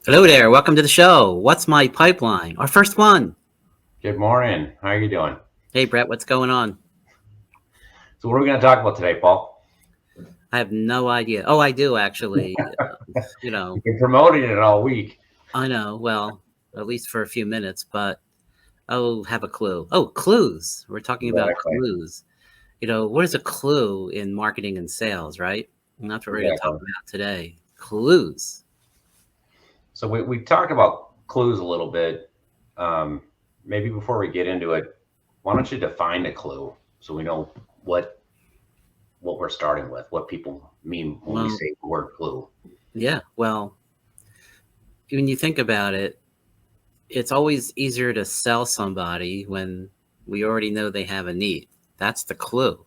Hello there. Welcome to the show. What's my pipeline? Our first one. Good morning. How are you doing? Hey, Brett, what's going on? So, what are we going to talk about today, Paul? I have no idea. Oh, I do actually. You know, You've been promoting it all week. I know. Well, at least for a few minutes, but oh, have a clue. Oh, clues. We're talking about Exactly. clues. What is a clue in marketing and sales, right? And that's what we're going to talk Exactly. about today. Clues. So, we talked about clues a little bit. Um, Maybe before we get into it, why don't you define a clue so we know what what we're starting with, what people mean when we Well, say the word clue? yeah. Well, when you think about it, it's always easier to sell somebody when we already know they have a need. That's the clue.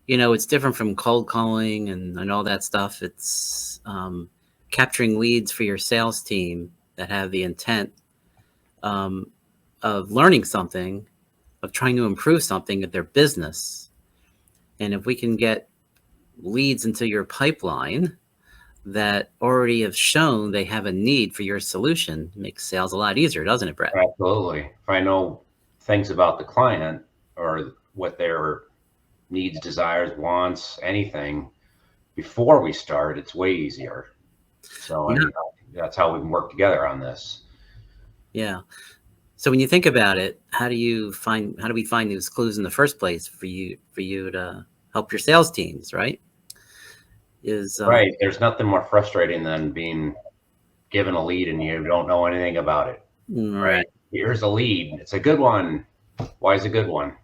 It's different from cold calling and all that stuff. It's capturing leads for your sales team that have the intent um, of learning something, of trying to improve something at their business. And if we can get leads into your pipeline that already have shown they have a need for your solution, it makes sales a lot easier, doesn't it, Brett? Absolutely. If I know things about the client or what their needs, desires, wants, anything before we start, it's way easier. So, Yeah. and that's how we can work together on this. Yeah. So when you think about it, how do we find these clues in the first place for you to help your sales teams, right? Is Right. There's nothing more frustrating than being given a lead and you don't know anything about it. right. Right. Here's a lead. It's a good one. Why is it a good one?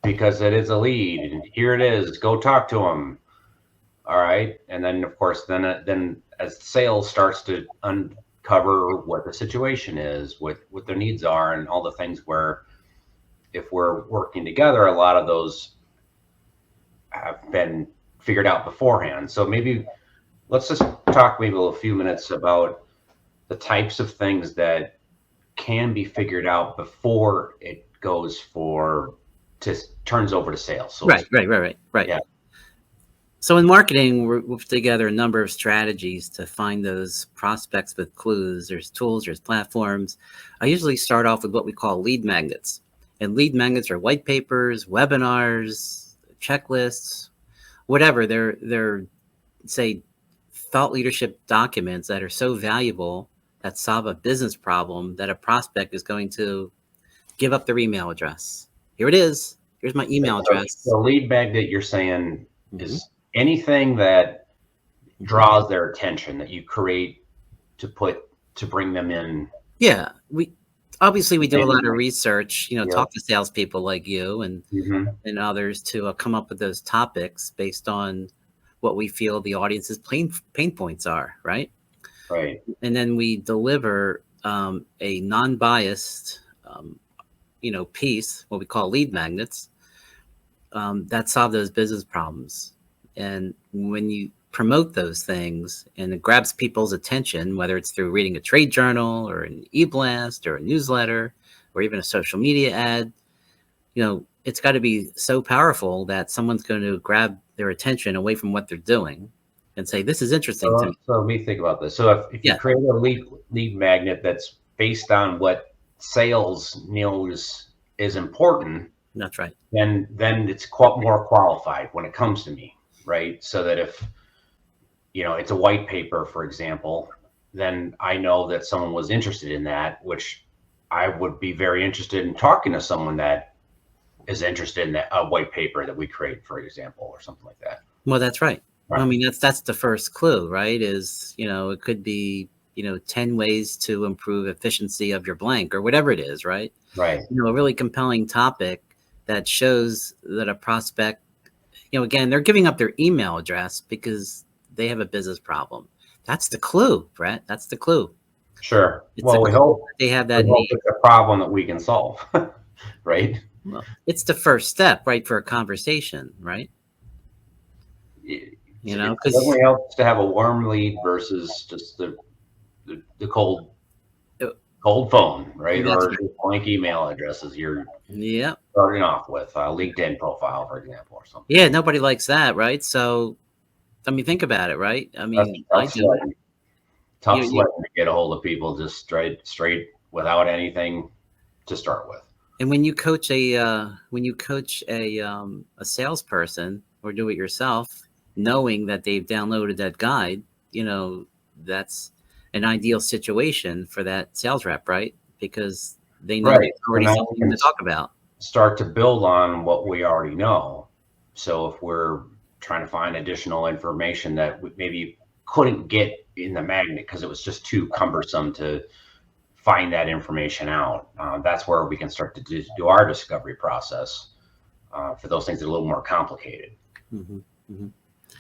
Because it is a lead. And here it is. Go talk to them. All right. And then, of course, then as sales starts to uncover what the situation is, what their needs are, and all the things where if we're working together, a lot of those have been figured out beforehand. So maybe let's just talk maybe a few minutes about the types of things that can be figured out before it goes for to turns over to sales, so to Right, speak. right, right, right, right. Yeah, So in marketing, we've put together a number of strategies to find those prospects with clues. There's tools, there's platforms. I usually start off with what we call lead magnets. And lead magnets are white papers, webinars, checklists, whatever. They're say thought leadership documents that are so valuable that solve a business problem that a prospect is going to give up their email address. Here it is. Here's my email so address. the lead magnet you're saying Hmm. is anything that Hmm. draws their attention that you create to put to bring them in. Yeah, we do a And lot of research. yeah, Talk to salespeople like you hmm, and others to come up with those topics based on what we feel the audience's pain points are, right? right. And then we deliver a non-biased, piece, what we call lead magnets, that solve those business problems. And when you promote those things and it grabs people's attention, whether it's through reading a trade journal or an e-blast or a newsletter or even a social media ad, it's got to be so powerful that someone's going to grab their attention away from what they're doing and say, this is interesting to So, me. so let me think about this. So if you Yeah, create a lead magnet that's based on what sales knows is important, that's right. then it's more qualified when it comes to me, right? So that if it's a white paper, for example, then I know that someone was interested in that, which I would be very interested in talking to someone that is interested in that a white paper that we create, for example, or something like that. Well, that's right. Well, I Right. mean, that's the first clue, right? Is, it could be, 10 ways to improve efficiency of your blank or whatever it is, right? Right. A really compelling topic that shows that a prospect, again, they're giving up their email address because they have a business problem. That's the clue, Brett. That's the clue. Sure. It's a Well, clue that they have we that hope need. it's a problem that we can solve, right? Well, it's the first step, right, for a conversation, right? It Because definitely helps to have a warm lead versus just the cold phone, right? that's Or right. just blank email addresses you're Yeah. starting off with, a LinkedIn profile, for example, or something. Yeah, nobody likes that, right? So, I mean, think about it, right? I That's mean, I that's do. sledding. Tough you, sledding to get a hold of people just straight without anything to start with. and when you coach a salesperson or do it yourself, knowing that they've downloaded that guide, that's an ideal situation for that sales rep, right? Because they know Right. it's So already now we something can to talk about. start to build on what we already know. So if we're trying to find additional information that we maybe couldn't get in the magnet because it was just too cumbersome to find that information out, that's where we can start to do our discovery process for those things that are a little more complicated. Hmm. Hmm.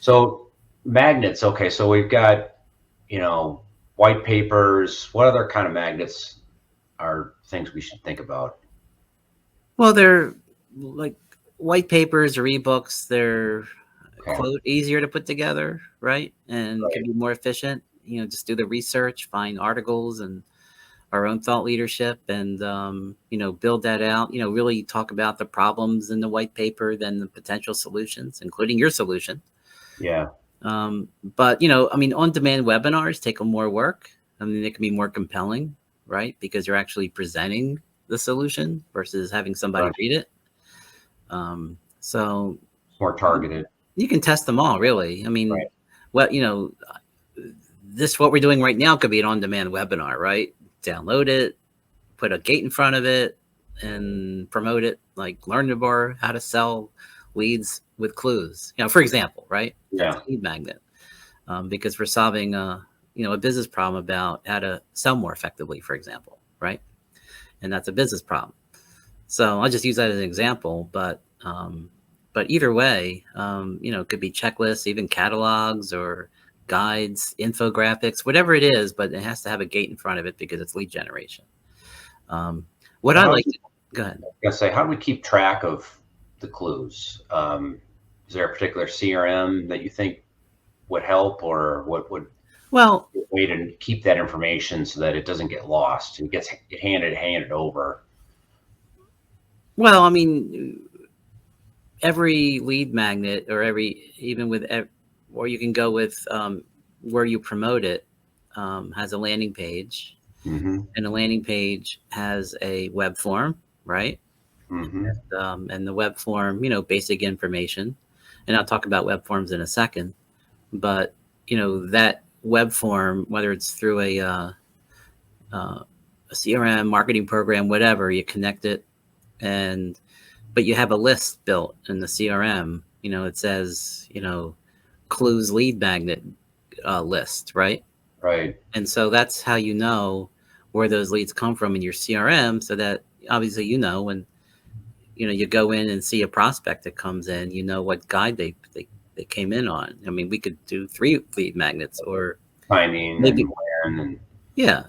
So magnets, okay, so we've got, white papers. What other kind of magnets are things we should think about? Well, they're like white papers or ebooks. They're Okay, quote easier to put together, right? And can right. be more efficient. Just do the research, find articles and our own thought leadership, and build that out. Really talk about the problems in the white paper, then the potential solutions, including your solution. Yeah, But on-demand webinars take more work. I mean, they can be more compelling, right? Because you're actually presenting the solution versus having somebody right. read it. So It's more targeted. you can test them all, really. I mean, Right. what what we're doing right now could be an on-demand webinar, right? Download it, put a gate in front of it, and promote it. Like learn more how to sell leads with clues. For example, right? That's Yeah. a lead magnet, because we're solving a business problem about how to sell more effectively, for example, right? And that's a business problem. So I'll just use that as an example, but either way, it could be checklists, even catalogs or guides, infographics, whatever it is, but it has to have a gate in front of it because it's lead generation. What So I how like do to go ahead. gonna say, how do we keep track of the clues? Is there a particular CRM that you think would help, or what would Well, be a way to keep that information so that it doesn't get lost and gets handed over? well, I mean, every lead magnet or or you can go with where you promote it, has a landing page, Mm-hmm. and the landing page has a web form, right? Mm-hmm. And the web form, basic information. And I'll talk about web forms in a second. But that web form, whether it's through a CRM marketing program, whatever, you connect it, but you have a list built in the CRM. It says clues lead magnet list, right? Right. And so that's how you know where those leads come from in your CRM, so that obviously when you go in and see a prospect that comes in, what guide they came in on. I mean, we could do 3 lead magnets, or Timing maybe, and when and yeah,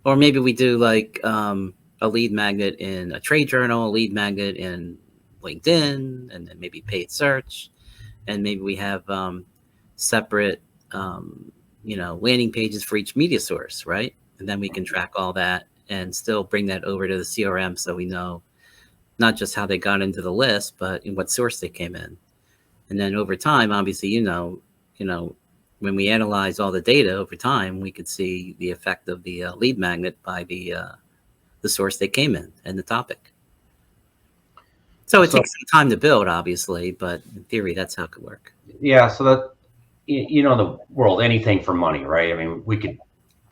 or maybe we do like a lead magnet in a trade journal, a lead magnet in LinkedIn, and then maybe paid search, and maybe we have separate landing pages for each media source, right? And then we can track all that and still bring that over to the CRM, so we know not just how they got into the list, but in what source they came in. And then over time, obviously, when we analyze all the data over time, we could see the effect of the lead magnet by the source they came in and the topic. So it so takes some time to build, obviously, but in theory, that's how it could work. yeah. So that the world, anything for money, right? I mean, we could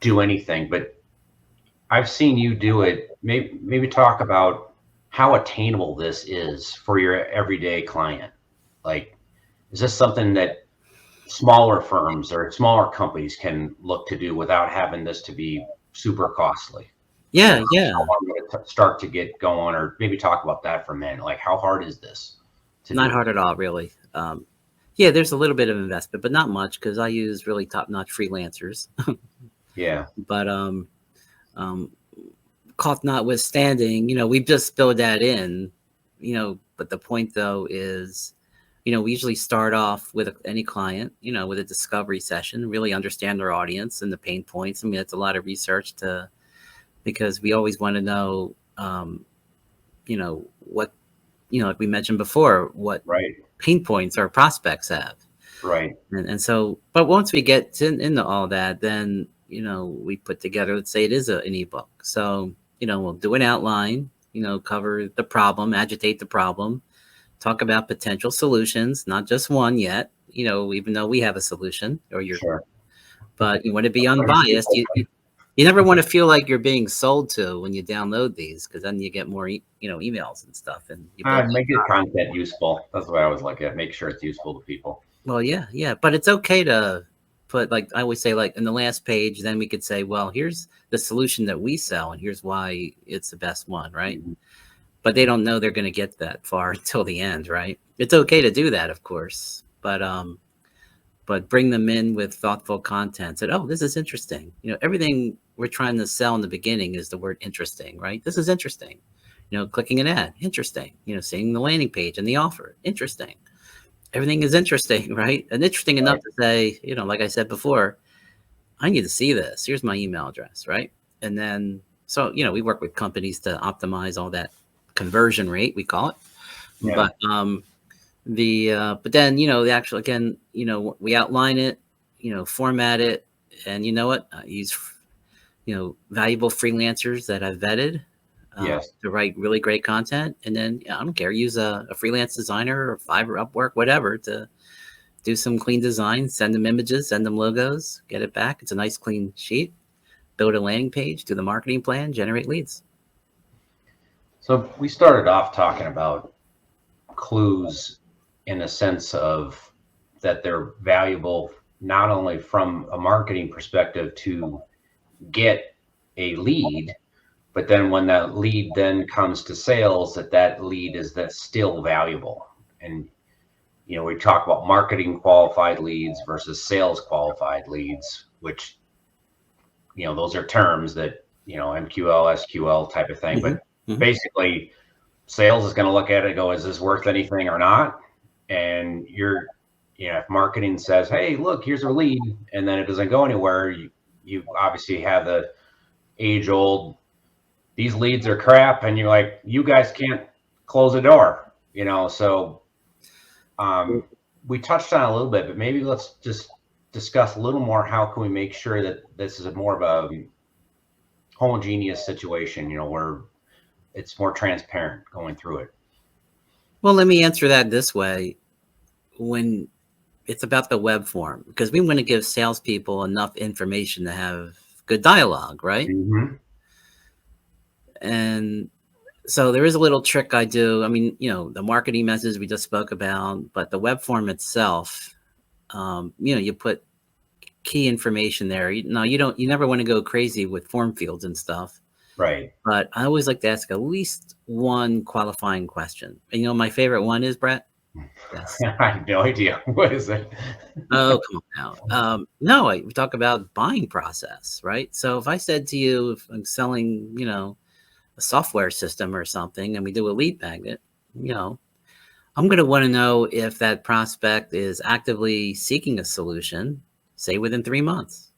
do anything, but I've seen you do it. Maybe talk about how attainable this is for your everyday client. Like, is this something that smaller firms or smaller companies can look to do without having this to be super costly? Yeah, yeah. How hard would it start to get going, or maybe talk about that for a minute? Like, how hard is this to Not do? hard at all, really. Yeah, there's a little bit of investment, but not much, because I use really top-notch freelancers. Yeah, But cost notwithstanding, we just build that in, but the point though is, we usually start off with any client, with a discovery session, really understand their audience and the pain points. I mean, it's a lot of research because we always want to know, what, like we mentioned before, what right, pain points our prospects have. right. And so, but once we get into all that, then, we put together, let's say it is an ebook. So, we'll do an outline, cover the problem, agitate the problem, talk about potential solutions, not just one yet, even though we have a solution or Sure. but you want to be unbiased. You never want to feel like you're being sold to when you download these, because then you get more, emails and stuff. And you Make the content useful. That's the way I always look at it. Make sure it's useful to people. Well, yeah. But it's okay to put, like I always say, like in the last page, then we could say, well, here's the solution that we sell, and here's why it's the best one, right? Mm-hmm. But they don't know they're going to get that far until the end, right? It's okay to do that, of course, but bring them in with thoughtful content. Said, oh, this is interesting. Everything we're trying to sell in the beginning is the word interesting, right? This is interesting. Clicking an ad, interesting. Seeing the landing page and the offer, interesting. Everything is interesting, right? And interesting enough to say, like I said before, I need to see this. Here's my email address, right? And then, so, we work with companies to optimize all that conversion rate, we call it. Yeah. But then, the actual, again, we outline it, format it, and you know what? I use, valuable freelancers that I've vetted. Yes. To write really great content. And then I don't care, use a freelance designer or Fiverr, Upwork, whatever, to do some clean design, send them images, send them logos, get it back. It's a nice clean sheet, build a landing page, do the marketing plan, generate leads. So we started off talking about clues in a sense of that they're valuable, not only from a marketing perspective to get a lead, but then when that lead then comes to sales, that lead is still valuable. And, we talk about marketing qualified leads versus sales qualified leads, which, those are terms that, MQL, SQL type of thing. Mm-hmm. But basically sales is going to look at it and go, is this worth anything or not? And if marketing says, hey, look, here's a lead, and then it doesn't go anywhere, you obviously have the age old, these leads are crap, and you're like, you guys can't close a door, so we touched on it a little bit, but maybe let's just discuss a little more. How can we make sure that this is more of a homogeneous situation, where it's more transparent going through it? Well, let me answer that this way. When it's about the web form, because we want to give salespeople enough information to have good dialogue, right? Mm-hmm. And so there is a little trick I do. I mean, the marketing message we just spoke about, but the web form itself, you put key information there. You never want to go crazy with form fields and stuff. Right. But I always like to ask at least one qualifying question. And my favorite one is, Brett? Yes. I have no idea. What is it? Oh, come on now. We talk about buying process, right? So if I said to you, if I'm selling, a software system or something, and we do a lead magnet, I'm going to want to know if that prospect is actively seeking a solution, say within 3 months,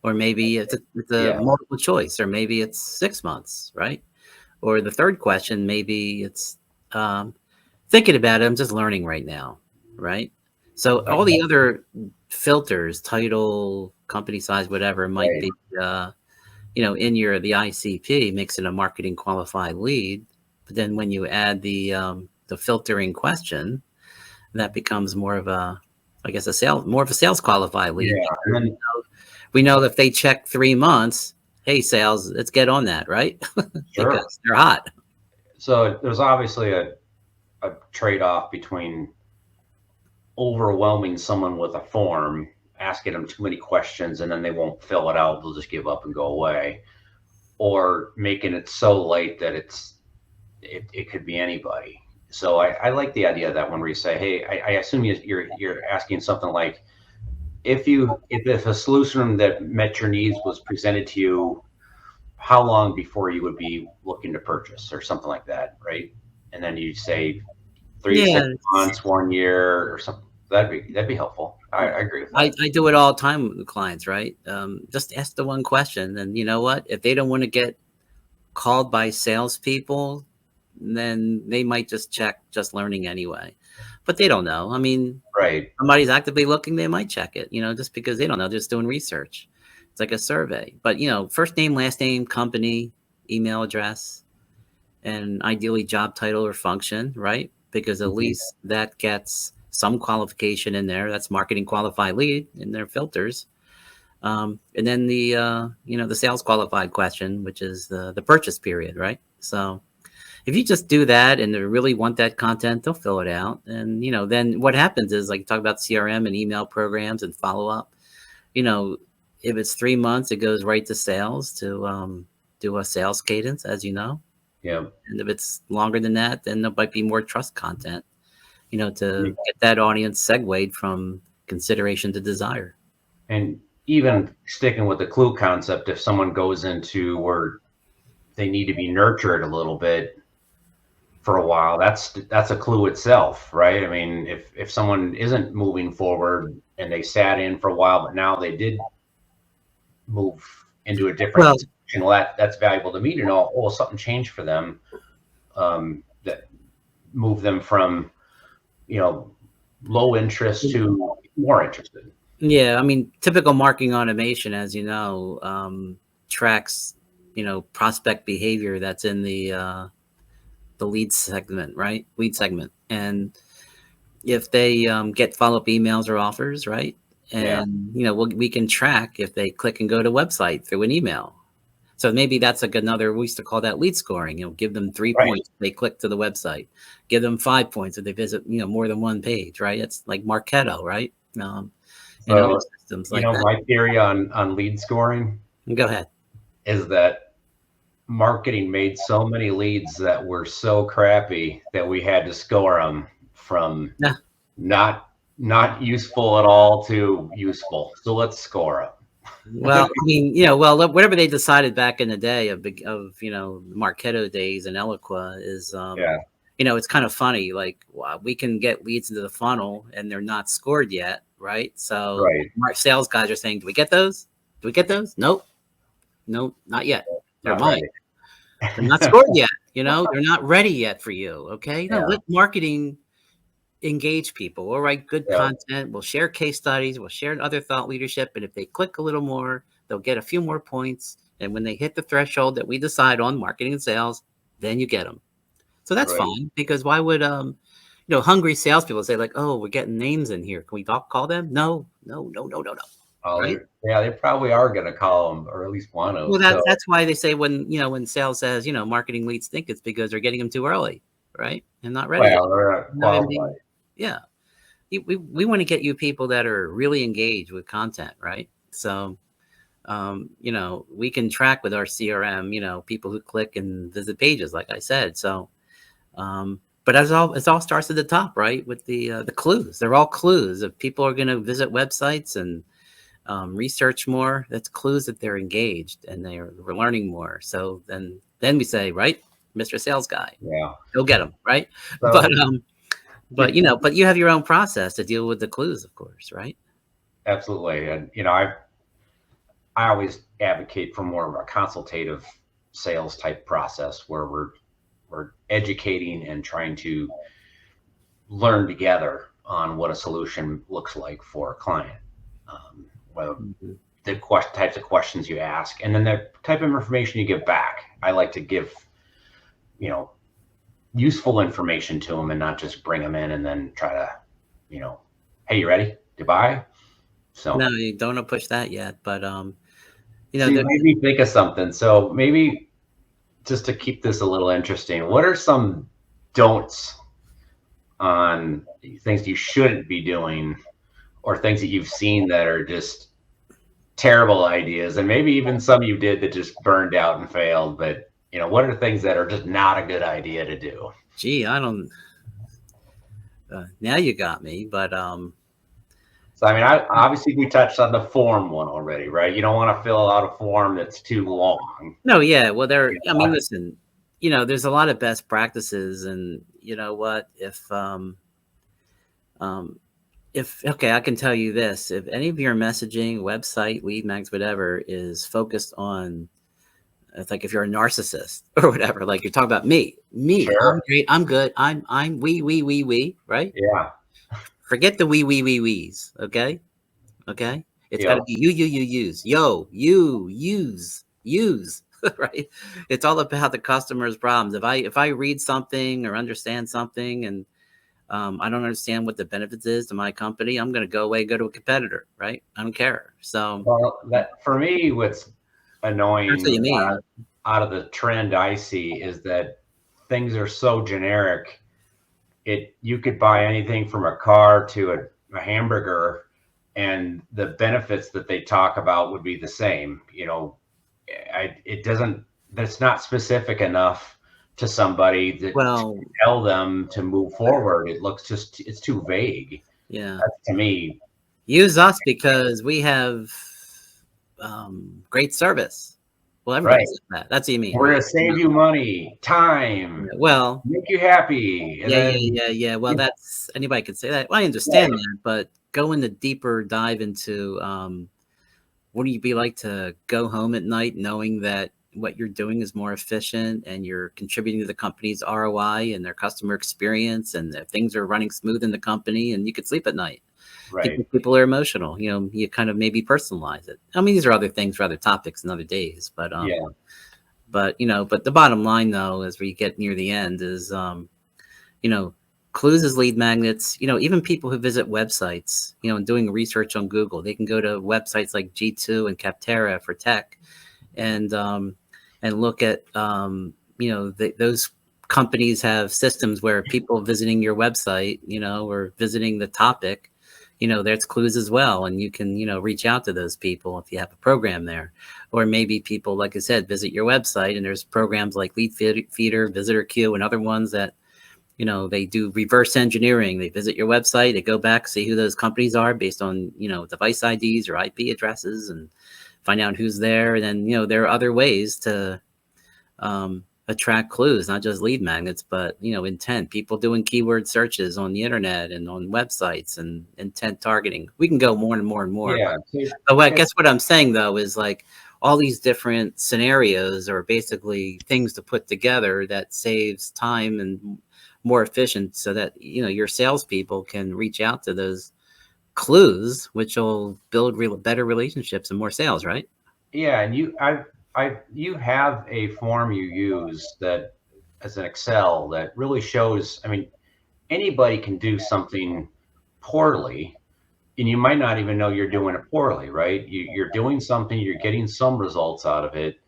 or maybe it's a multiple choice, or maybe it's 6 months, right? Or the third question, maybe it's thinking about it, I'm just learning right now, right? So all the other filters, title, company size, whatever, might be in the ICP makes it a marketing qualified lead. But then when you add the filtering question, that becomes more of a sales qualified lead. Yeah. And then, we know that if they check 3 months, hey, sales, let's get on that, right? Sure. Because they're hot. So there's obviously a trade-off between overwhelming someone with a form, asking them too many questions, and then they won't fill it out. They'll just give up and go away, or making it so late that it could be anybody. So I like the idea of that one where you say, hey, I assume you're asking something like, if a solution that met your needs was presented to you, how long before you would be looking to purchase, or something like that, right? And then you say 3 to 6 months, 1 year, or something. That'd be helpful. I agree with that. I do it all the time with clients, right? Just ask the one question, and you know what? If they don't want to get called by salespeople, then they might just check just learning anyway. But they don't know. I mean, right? Somebody's actively looking, they might check it. Just because they don't know, just doing research. It's like a survey, but first name, last name, company, email address, and ideally job title or function, right? Because at least that gets some qualification in there. That's marketing qualified lead in their filters. And then the sales qualified question, which is the purchase period, right? So if you just do that and they really want that content, they'll fill it out. And, then what happens is, like, you talk about CRM and email programs and follow up, if it's 3 months, it goes right to sales to do a sales cadence, as you know. Yeah. And if it's longer than that, then there might be more trust content, to get that audience segued from consideration to desire. And even sticking with the clue concept, if someone goes into where they need to be nurtured a little bit for a while, that's a clue itself, right? I mean, if someone isn't moving forward and they sat in for a while, but now they did move into a different situation, well, that's valuable to me to know. Oh, something changed for them, that moved them from low interest to more interested. Yeah, I mean, typical marketing automation, as you know, tracks prospect behavior that's in the lead segment, right? Lead segment, and if they get follow-up emails or offers, right? And we can track if they click and go to website through an email. So maybe that's like another, we used to call that lead scoring. Give them 3 points if they click to the website. Give them 5 points if they visit more than one page, right? It's like Marketo, right? So, systems like that. My theory on lead scoring, Go ahead, is that marketing made so many leads that were so crappy that we had to score them from not useful at all to useful. So let's score them. Well, I mean, whatever they decided back in the day of Marketo days and Eloqua is, it's kind of funny. Like, we can get leads into the funnel and they're not scored yet, right? So our sales guys are saying, do we get those? Do we get those? Nope, not yet. They're mine. They're not scored yet. They're not ready yet for you. Okay, let marketing engage people. We'll write good content. We'll share case studies. We'll share other thought leadership. And if they click a little more, they'll get a few more points. And when they hit the threshold that we decide on, marketing and sales, then you get them. So that's fine, because why would hungry salespeople say, like, oh, we're getting names in here, can we call them? No. Oh, right? They probably are going to call them, or at least want to. Well, that's why they say when sales says marketing leads stink, it's because they're getting them too early, right? And not ready. Well, they're not qualified. Yeah, we want to get you people that are really engaged with content, right? So, we can track with our CRM, people who click and visit pages, like I said. So, but it all starts at the top, right? With the clues. They're all clues. If people are going to visit websites and research more, that's clues that they're engaged and we're learning more. So then we say, right, Mr. Sales Guy, go get them, right? So, but you have your own process to deal with the clues, of course, right? Absolutely. And I always advocate for more of a consultative sales type process where we're educating and trying to learn together on what a solution looks like for a client. The types of questions you ask, and then the type of information you give back. I like to give useful information to them and not just bring them in and then try to, hey, you ready to buy? So no, you don't want to push that yet, but you made me think of something. So maybe just to keep this a little interesting, what are some don'ts on things you shouldn't be doing, or things that you've seen that are just terrible ideas, and maybe even some you did that just burned out and failed, but what are things that are just not a good idea to do? Gee, I don't. Now you got me, but So I mean, obviously we touched on the form one already, right? You don't want to fill out a form that's too long. No, yeah. Well, I mean, listen, there's a lot of best practices, and you know what? Okay, I can tell you this: if any of your messaging, website, lead mags, whatever, is focused on, it's like if you're a narcissist or whatever, like you're talking about me, Sure. I'm great, I'm good, I'm we, right? Yeah. Forget the we's, okay? It's got to Yep. be use, use, right? It's all about the customer's problems. If I read something or understand something and I don't understand what the benefits is to my company, I'm going to go away, go to a competitor, right? I don't care. So Well, that for me, what's that's what you annoying mean. out of the trend I see is that things are so generic. You could buy anything from a car to a hamburger, and the benefits that they talk about would be the same. It doesn't. That's not specific enough to somebody that to Well, tell them to move forward. It's too vague. yeah. That's, to me, Use us because we have great service. Well, everybody right. says that. That's what you mean, We're right? gonna save you money, Yeah, time, well, make you happy, and yeah, yeah, then yeah, yeah. Well, that's anybody could say that. Well, I right, understand that, but go in the deeper dive into what do you be like to go home at night knowing that what you're doing is more efficient and you're contributing to the company's ROI and their customer experience and that things are running smooth in the company and you could sleep at night. right, People are emotional. You kind of maybe personalize it. I mean, these are other things for other topics and other days, yeah, but the bottom line though, as we get near the end, is you know, clues as lead magnets. Even people who visit websites, and doing research on Google, they can go to websites like G2 and Capterra for tech, and look at those companies have systems where people visiting your website, or visiting the topic, there's clues as well, and you can reach out to those people if you have a program there, or maybe people, like I said, visit your website, and there's programs like Lead Feeder, Visitor Queue, and other ones that they do reverse engineering. They visit your website, they go back, see who those companies are based on device IDs or IP addresses, and find out who's there. And then there are other ways to attract clues, not just lead magnets, but intent. People doing keyword searches on the internet and on websites, and intent targeting. We can go more and more and more. yeah. But I guess what I'm saying though is like all these different scenarios are basically things to put together that saves time and more efficient, so that your salespeople can reach out to those clues, which will build better relationships and more sales, right? Yeah, and you have a form you use that as an Excel that really shows. I mean, anybody can do something poorly, and you might not even know you're doing it poorly, right? You're doing something, you're getting some results out of it,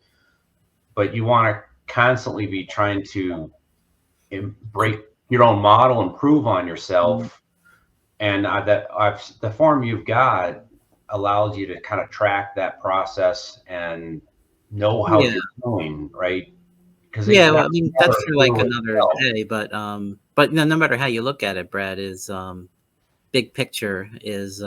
but you want to constantly be trying to break your own model, improve on yourself, and the form you've got allows you to kind of track that process and know how Yeah. you're doing, right? Because Yeah, well, that's I mean, never that's for like true another itself. day, but no matter how you look at it, Brad, is big picture is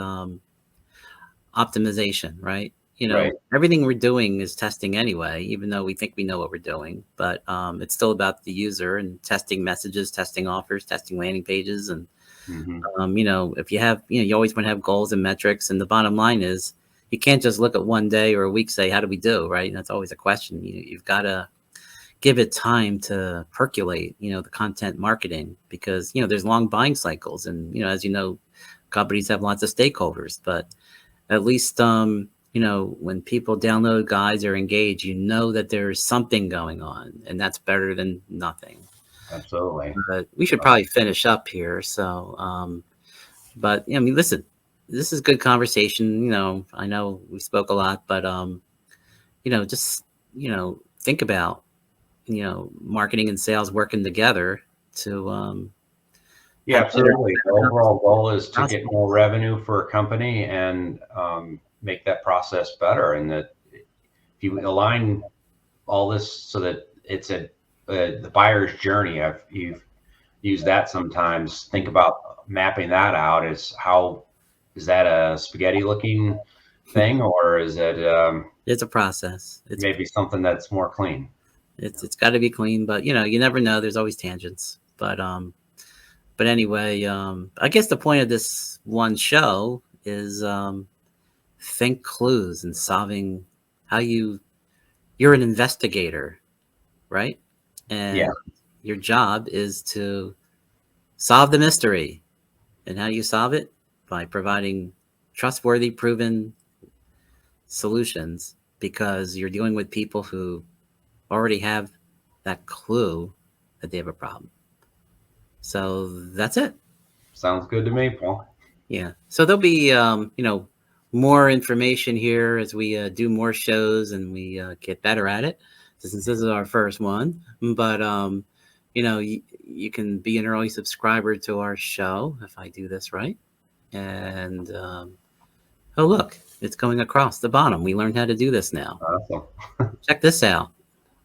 optimization, right? Right. Everything we're doing is testing anyway, even though we think we know what we're doing, but it's still about the user and testing messages, testing offers, testing landing pages. And Hmm. if you have, you always want to have goals and metrics, and the bottom line is you can't just look at one day or a week, say, how do we do, right? And that's always a question. You've got to give it time to percolate, the content marketing, because, there's long buying cycles. And, as companies have lots of stakeholders, but at least, when people download guides or engage, that there's something going on, and that's better than nothing. Absolutely. But we should probably finish up here. So, but I mean, listen, this is good conversation. I know we spoke a lot, but, just, think about, marketing and sales working together to Yeah, have better absolutely. The overall goal is to get prospects. more revenue for a company and make that process better. And that if you align all this so that it's the buyer's journey, you've used that sometimes. Think about mapping that out. Is that a spaghetti looking thing, or is it It's a process. maybe something that's more clean? It's got to be clean, but you never know. There's always tangents. But anyway, I guess the point of this one show is think clues and solving how you're an investigator, right? Yeah, And your job is to solve the mystery. And how you solve it? By providing trustworthy, proven solutions because you're dealing with people who already have that clue that they have a problem. So that's it. Sounds good to me, Paul. Yeah. So there'll be, more information here as we do more shows and we get better at it. Since this is our first one, but you can be an early subscriber to our show if I do this right. And oh, look, it's going across the bottom. We learned how to do this now. Awesome. Check this out.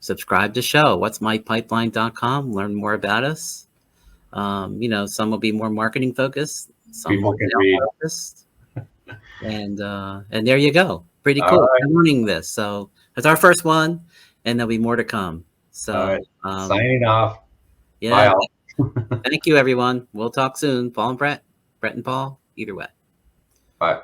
Subscribe to show. What'smypipeline.com. Learn more about us. Some will be more marketing focused. Some People will can be read. focused. And there you go. Pretty All cool. right. I'm learning this. So that's our first one, and there'll be more to come. So All right. Signing off. yeah. Bye all. Thank you, everyone. We'll talk soon. Paul and Brett and Paul, either way. Bye.